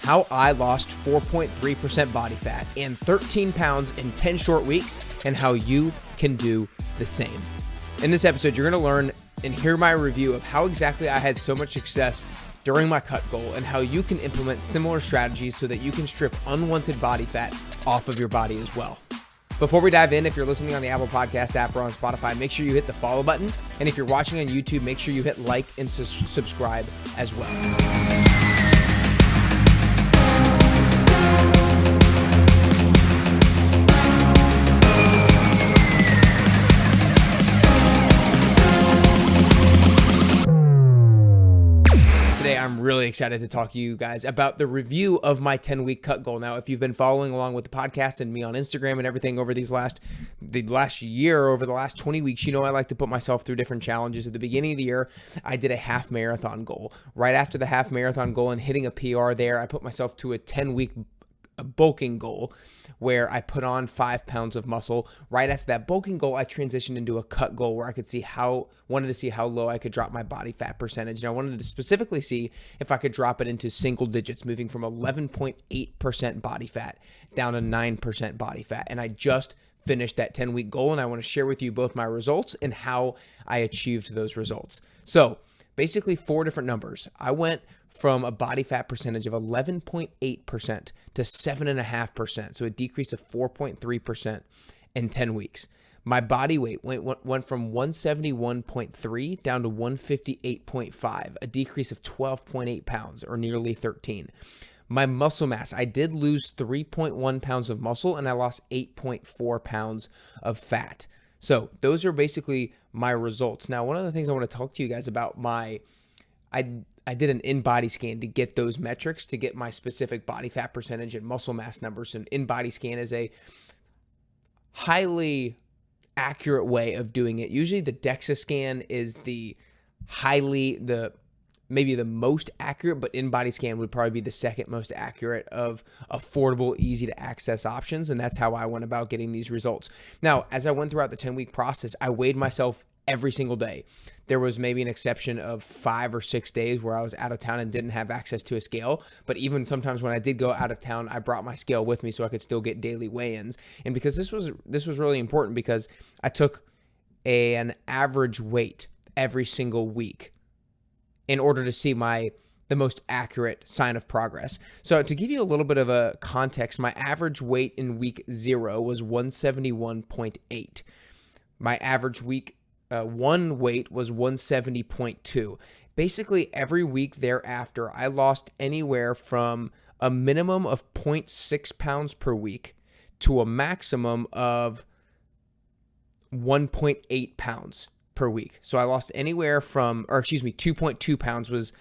how I lost 4.3% body fat and 13 pounds in 10 short weeks, and how you can do the same. In this episode, you're going to learn and hear my review of how exactly I had so much success during my cut goal and how you can implement similar strategies so that you can strip unwanted body fat off of your body as well. Before we dive in, if you're listening on the Apple Podcast app or on Spotify, make sure you hit the follow button. And if you're watching on YouTube, make sure you hit like and subscribe as well. I'm really excited to talk to you guys about the review of my 10-week cut goal. Now, if you've been following along with the podcast and me on Instagram and everything over the last year, over the last 20 weeks, you know I like to put myself through different challenges. At the beginning of the year, I did a half marathon goal. Right after the half marathon goal and hitting a PR there, I put myself to a 10-week bulking goal where I put on 5 pounds of muscle. Right after that bulking goal, I transitioned into a cut goal where I wanted to see how low I could drop my body fat percentage. And I wanted to specifically see if I could drop it into single digits, moving from 11.8% body fat down to 9% body fat. And I just finished that 10-week goal, and I want to share with you both my results and how I achieved those results. So basically 4 different numbers. I went from a body fat percentage of 11.8% to 7.5%, so a decrease of 4.3% in 10 weeks. My body weight went from 171.3 down to 158.5, a decrease of 12.8 pounds or nearly 13. My muscle mass, I did lose 3.1 pounds of muscle and I lost 8.4 pounds of fat. So those are basically my results. Now, one of the things I want to talk to you guys about, I did an in-body scan to get those metrics, to get my specific body fat percentage and muscle mass numbers. An in-body scan is a highly accurate way of doing it. Usually the DEXA scan is maybe the most accurate, but in-body scan would probably be the second most accurate of affordable, easy to access options. And that's how I went about getting these results. Now, as I went throughout the 10-week process, I weighed myself every single day. There was maybe an exception of 5 or 6 days where I was out of town and didn't have access to a scale. But even sometimes when I did go out of town, I brought my scale with me so I could still get daily weigh-ins. And because this was really important, because I took an average weight every single week in order to see the most accurate sign of progress. So to give you a little bit of a context, my average weight in week 0 was 171.8. My average week 1 weight was 170.2. Basically, every week thereafter, I lost anywhere from a minimum of 0.6 pounds per week to a maximum of 1.8 pounds per week. So I lost anywhere from, 2.2 pounds was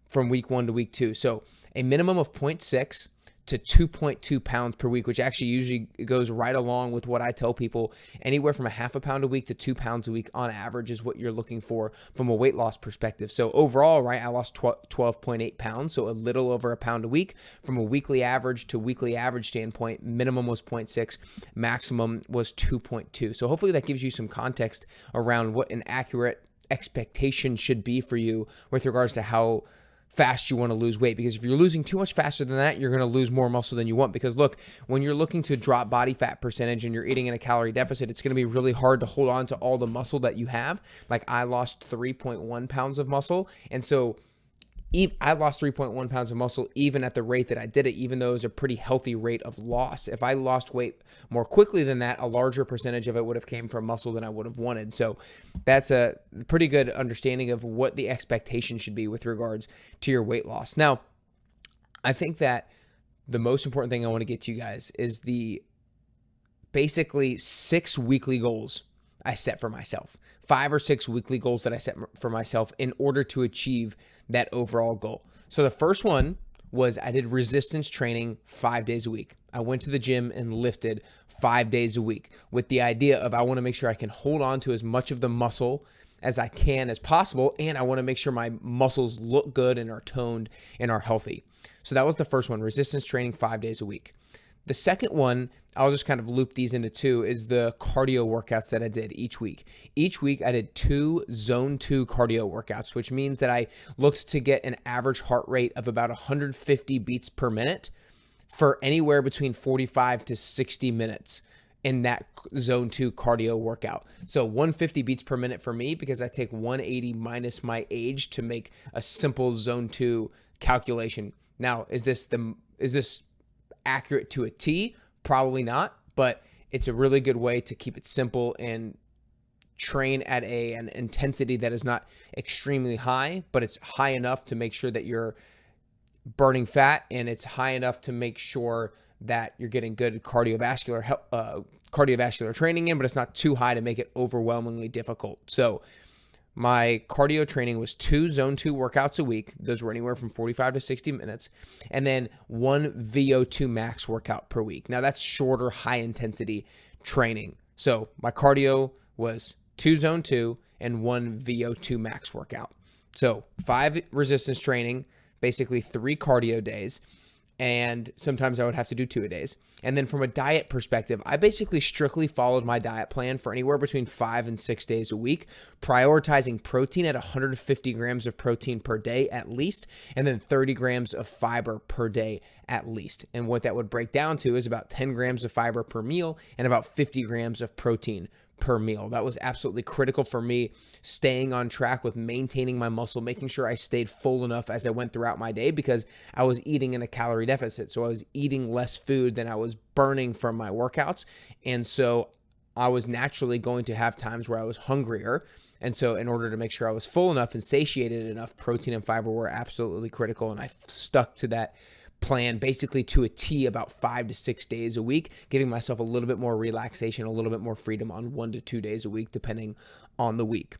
from week 1 to week 2. So a minimum of 0.6 to 2.2 pounds per week, which actually usually goes right along with what I tell people. Anywhere from a half a pound a week to 2 pounds a week on average is what you're looking for from a weight loss perspective. So overall, right, I lost 12.8 pounds, so a little over a pound a week. From a weekly average to weekly average standpoint, minimum was 0.6, maximum was 2.2. So hopefully that gives you some context around what an accurate expectation should be for you with regards to how fast you want to lose weight. Because if you're losing too much faster than that, you're going to lose more muscle than you want. Because look, when you're looking to drop body fat percentage and you're eating in a calorie deficit, it's going to be really hard to hold on to all the muscle that you have. Like I lost 3.1 pounds of muscle. And so I lost 3.1 pounds of muscle even at the rate that I did it, even though it was a pretty healthy rate of loss. If I lost weight more quickly than that, a larger percentage of it would have came from muscle than I would have wanted. So that's a pretty good understanding of what the expectation should be with regards to your weight loss. Now, I think that the most important thing I want to get to you guys is the basically 6 weekly goals I set for myself. 5 or 6 weekly goals that I set for myself in order to achieve that overall goal. So the first one was I did resistance training 5 days a week. I went to the gym and lifted 5 days a week with the idea of I want to make sure I can hold on to as much of the muscle as I can as possible, and I want to make sure my muscles look good and are toned and are healthy. So that was the first one, resistance training 5 days a week. The second one, I'll just kind of loop these into two, is the cardio workouts that I did each week. Each week I did 2 zone 2 cardio workouts, which means that I looked to get an average heart rate of about 150 beats per minute for anywhere between 45 to 60 minutes in that zone 2 cardio workout. So 150 beats per minute for me, because I take 180 minus my age to make a simple zone 2 calculation. Now, is this accurate to a T? Probably not, but it's a really good way to keep it simple and train at an intensity that is not extremely high, but it's high enough to make sure that you're burning fat, and it's high enough to make sure that you're getting good cardiovascular training in, but it's not too high to make it overwhelmingly difficult. So my cardio training was 2 zone 2 workouts a week. Those were anywhere from 45 to 60 minutes. And then 1 VO2 max workout per week. Now that's shorter, high intensity training. So my cardio was 2 zone 2 and 1 VO2 max workout. So 5 resistance training, basically 3 cardio days. And sometimes I would have to do 2-a-days. And then from a diet perspective, I basically strictly followed my diet plan for anywhere between 5 and 6 days a week, prioritizing protein at 150 grams of protein per day at least, and then 30 grams of fiber per day at least. And what that would break down to is about 10 grams of fiber per meal and about 50 grams of protein per meal. That was absolutely critical for me, staying on track with maintaining my muscle, making sure I stayed full enough as I went throughout my day, because I was eating in a calorie deficit. So I was eating less food than I was burning from my workouts. And so I was naturally going to have times where I was hungrier. And so in order to make sure I was full enough and satiated enough, protein and fiber were absolutely critical. And I stuck to that plan basically to a T about 5 to 6 days a week, giving myself a little bit more relaxation, a little bit more freedom on 1 to 2 days a week, depending on the week.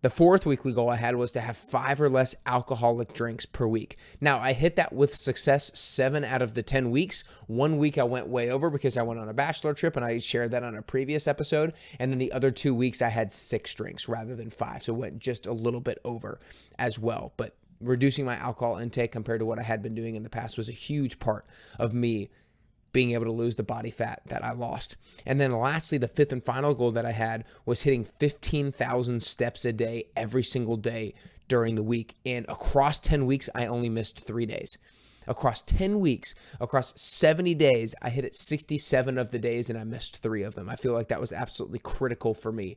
The fourth weekly goal I had was to have 5 or less alcoholic drinks per week. Now, I hit that with success 7 out of the 10 weeks. 1 week I went way over because I went on a bachelor trip, and I shared that on a previous episode. And then the other 2 weeks I had 6 drinks rather than 5, so went just a little bit over as well. But reducing my alcohol intake compared to what I had been doing in the past was a huge part of me being able to lose the body fat that I lost. And then lastly, the fifth and final goal that I had was hitting 15,000 steps a day every single day during the week. And across 10 weeks, I only missed 3 days. Across 10 weeks, across 70 days, I hit it 67 of the days and I missed 3 of them. I feel like that was absolutely critical for me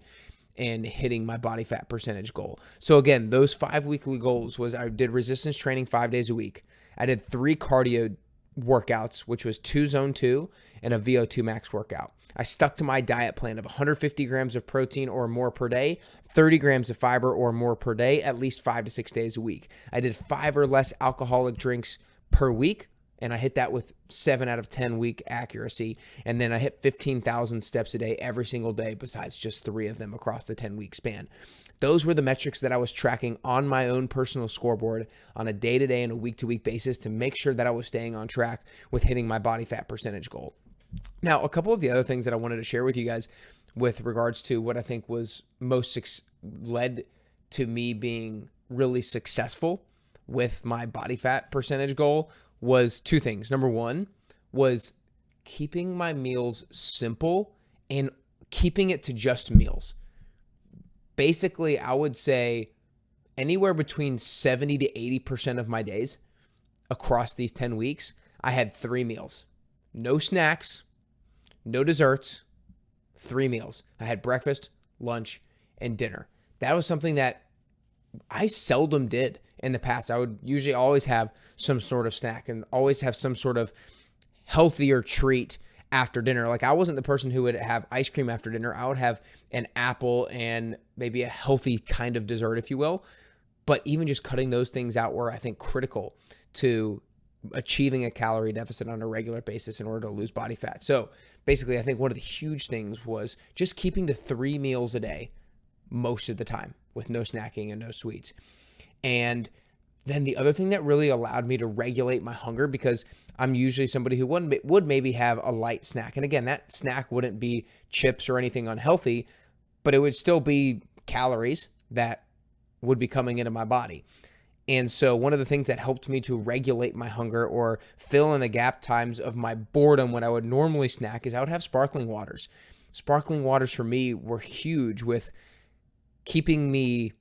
in hitting my body fat percentage goal. So again, those 5 weekly goals was I did resistance training 5 days a week. I did 3 cardio workouts, which was 2 zone 2 and a VO2 max workout. I stuck to my diet plan of 150 grams of protein or more per day, 30 grams of fiber or more per day, at least 5 to 6 days a week. I did 5 or less alcoholic drinks per week, and I hit that with 7 out of 10 week accuracy. And then I hit 15,000 steps a day every single day, besides just 3 of them across the 10-week span. Those were the metrics that I was tracking on my own personal scoreboard on a day-to-day and a week-to-week basis to make sure that I was staying on track with hitting my body fat percentage goal. Now, a couple of the other things that I wanted to share with you guys with regards to what I think was led to me being really successful with my body fat percentage goal was 2 things. Number 1 was keeping my meals simple and keeping it to just meals. Basically, I would say anywhere between 70 to 80% of my days across these 10 weeks, I had 3 meals. No snacks, no desserts, 3 meals. I had breakfast, lunch, and dinner. That was something that I seldom did in the past. I would usually always have some sort of snack and always have some sort of healthier treat after dinner. Like, I wasn't the person who would have ice cream after dinner. I would have an apple and maybe a healthy kind of dessert, if you will. But even just cutting those things out were, I think, critical to achieving a calorie deficit on a regular basis in order to lose body fat. So basically, I think one of the huge things was just keeping to 3 meals a day most of the time with no snacking and no sweets. And then the other thing that really allowed me to regulate my hunger, because I'm usually somebody who would maybe have a light snack. And again, that snack wouldn't be chips or anything unhealthy, but it would still be calories that would be coming into my body. And so one of the things that helped me to regulate my hunger or fill in the gap times of my boredom when I would normally snack is I would have sparkling waters. Sparkling waters for me were huge with keeping me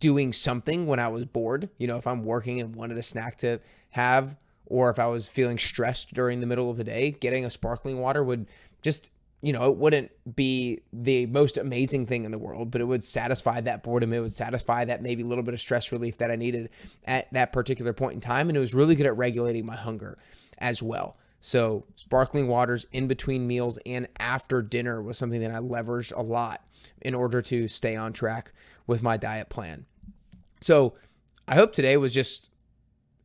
doing something when I was bored. You know, if I'm working and wanted a snack to have, or if I was feeling stressed during the middle of the day, getting a sparkling water would just, it wouldn't be the most amazing thing in the world, but it would satisfy that boredom. It would satisfy that maybe little bit of stress relief that I needed at that particular point in time. And it was really good at regulating my hunger as well. So sparkling waters in between meals and after dinner was something that I leveraged a lot in order to stay on track with my diet plan. So I hope today was just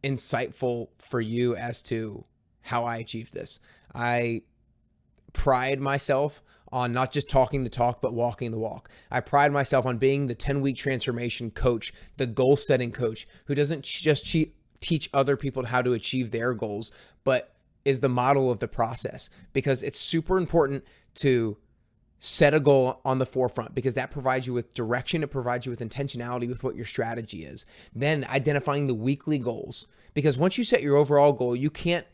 insightful for you as to how I achieved this. I pride myself on not just talking the talk, but walking the walk. I pride myself on being the 10-week transformation coach, the goal-setting coach who doesn't just teach other people how to achieve their goals, but is the model of the process, because it's super important to set a goal on the forefront, because that provides you with direction. It provides you with intentionality with what your strategy is. Then identifying the weekly goals, because once you set your overall goal, you can't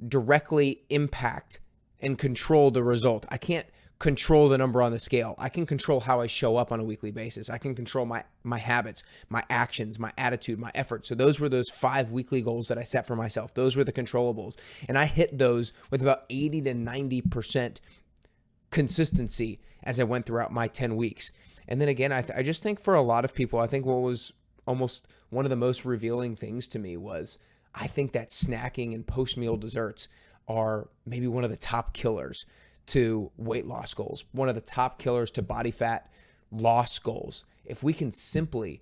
directly impact and control the result. I can't control the number on the scale. I can control how I show up on a weekly basis. I can control my habits, my actions, my attitude, my effort. So those were those 5 weekly goals that I set for myself. Those were the controllables. And I hit those with about 80 to 90% consistency as I went throughout my 10 weeks. And then again, I just think for a lot of people, I think what was almost one of the most revealing things to me was I think that snacking and post-meal desserts are maybe one of the top killers to weight loss goals, one of the top killers to body fat loss goals. If we can simply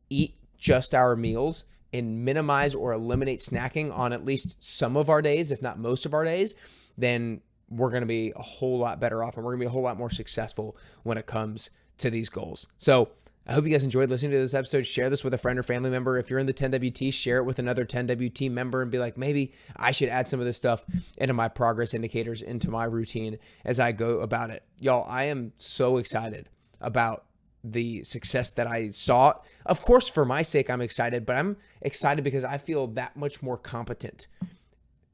eat just our meals and minimize or eliminate snacking on at least some of our days, if not most of our days, then we're going to be a whole lot better off, and we're going to be a whole lot more successful when it comes to these goals. So I hope you guys enjoyed listening to this episode. Share this with a friend or family member. If you're in the 10WT, share it with another 10WT member and be like, maybe I should add some of this stuff into my progress indicators, into my routine as I go about it. Y'all, I am so excited about the success that I saw. Of course, for my sake, I'm excited, but I'm excited because I feel that much more competent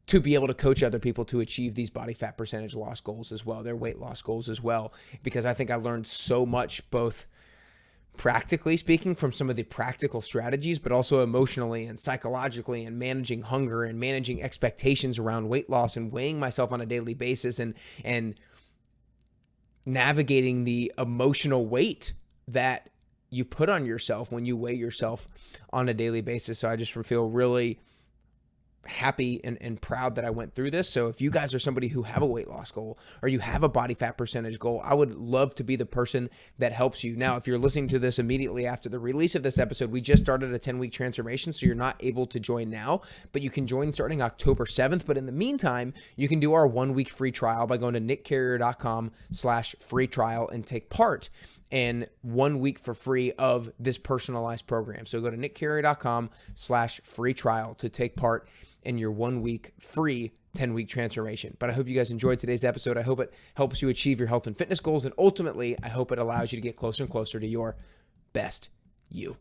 to be able to coach other people to achieve these body fat percentage loss goals as well, their weight loss goals as well, because I think I learned so much, both practically speaking from some of the practical strategies, but also emotionally and psychologically, and managing hunger and managing expectations around weight loss and weighing myself on a daily basis and navigating the emotional weight that you put on yourself when you weigh yourself on a daily basis. So I just feel really happy and proud that I went through this. So if you guys are somebody who have a weight loss goal or you have a body fat percentage goal, I would love to be the person that helps you. Now, if you're listening to this immediately after the release of this episode, we just started a 10-week transformation, so you're not able to join now, but you can join starting October 7th. But in the meantime, you can do our 1-week free trial by going to nickcarrier.com/free trial and take part in 1 week for free of this personalized program. So go to nickcarrier.com/free trial to take part in your 1 week free 10-week transformation. But I hope you guys enjoyed today's episode. I hope it helps you achieve your health and fitness goals. And ultimately, I hope it allows you to get closer and closer to your best you.